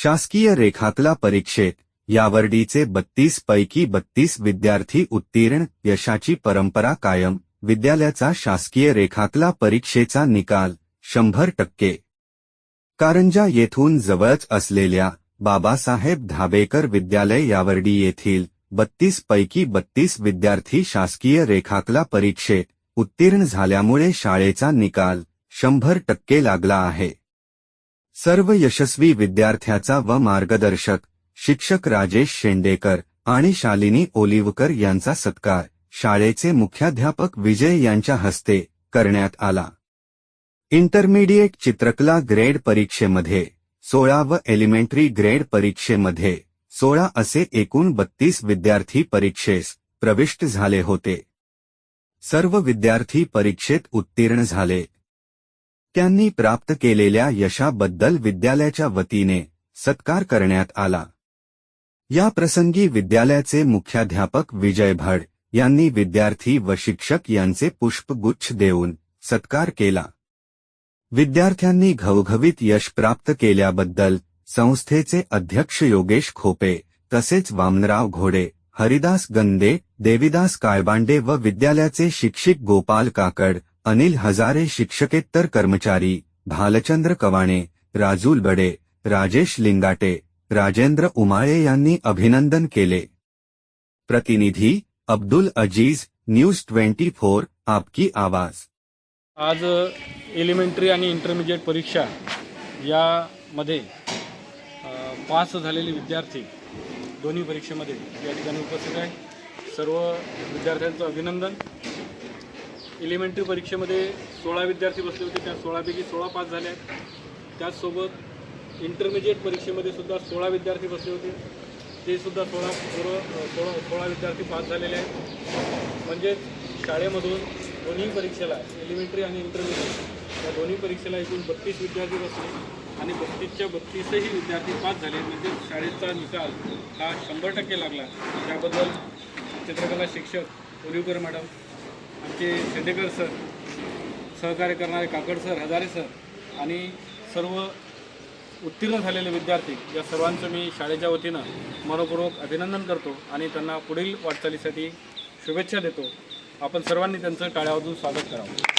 शासकीय रेखाकला परीक्षेत यावर्षीचे 32 पैकी 32 विद्यार्थी उत्तीर्ण, यशाची परंपरा कायम। विद्यालयाचा शासकीय रेखाकला परीक्षेचा निकाल 100%। कारंजा येथून जवळच असलेल्या बाबासाहेब धाबेकर विद्यालय यावर्डी येथील 32 पैकी 32 विद्यार्थी शासकीय रेखाकला परीक्षेत उत्तीर्ण झाल्यामुळे शाळेचा निकाल 100% लागला आहे। सर्व यशस्वी विद्यार्थ्याचा व मार्गदर्शक शिक्षक राजेश शेंडेकर आणि शालिनी ओलिवकर यांचा सत्कार शाळेचे मुख्याध्यापक विजय यांच्या हस्ते करण्यात आला। इंटरमिडिएट चित्रकला ग्रेड परीक्षेमध्ये 16 व एलिमेंटरी ग्रेड परीक्षेमध्ये 16 असे एकूण 32 विद्यार्थी परीक्षेस प्रविष्ट झाले होते। सर्व विद्यार्थी परीक्षेत उत्तीर्ण झाले। त्यांनी प्राप्त केलेल्या यशाबद्दल विद्यालयाच्या वतीने सत्कार करण्यात आला। या प्रसंगी विद्यालयाचे मुख्याध्यापक विजय भड यांनी विद्यार्थी व शिक्षक यांचे पुष्पगुच्छ देऊन सत्कार केला। विद्यार्थ्यांनी घवघवीत यश प्राप्त केल्याबद्दल संस्थेचे अध्यक्ष योगेश खोपे तसेच वामनराव घोडे, हरिदास गंदे, देविदास काळबांडे व विद्यालयाचे शिक्षक गोपाल काकड, अनिल हजारे, शिक्षकेतर कर्मचारी भालचंद्र कवाणे, राजूल बडे, राजेश लिंगाटे, राजेंद्र उमाळे यांनी अभिनंदन केले। प्रतिनिधी अब्दुल अजीज, न्यूज 24, आपकी आवाज। आज एलिमेंटरी आणि इंटरमिजिएट परीक्षा यामध्ये पास झालेले विद्यार्थी दोन्ही परीक्षेमध्ये या ठिकाणी उपस्थित आहे। सर्व विद्यार्थ्यांचं अभिनंदन। एलिमेंटरी परीक्षेमध्ये 16 विद्यार्थी बसले होते, त्या 16 पैकी 16 पास झाले आहेत। त्याचसोबत इंटरमिजिएट परीक्षेमध्ये सुद्धा 16 विद्यार्थी बसले होते, ते सुद्धा 16 विद्यार्थी पास झालेले आहेत। म्हणजे शाळेमधून दोन्ही परीक्षेला, एलिमेंटरी आणि इंटरमिजिएट या दोन्ही परीक्षेला एकूण 32 विद्यार्थी बसले आणि 32च्या 32ही विद्यार्थी पास झाले। म्हणजे शाळेचा निकाल हा 100% लागला। त्याबद्दल चित्रकला शिक्षक ओलिवकर मॅडम, आमचे शेंडेकर सर, सहकार्य करणारे काकड सर, हजारे सर आणि सर्व उत्तीर्ण झालेले विद्यार्थी या सर्वांचं मी शाळेच्या वतीनं मनपूर्वक अभिनंदन करतो आणि त्यांना पुढील वाटचालीसाठी शुभेच्छा देतो। आपण सर्वांनी त्यांचं टाळ्या वाजवून स्वागत करावं।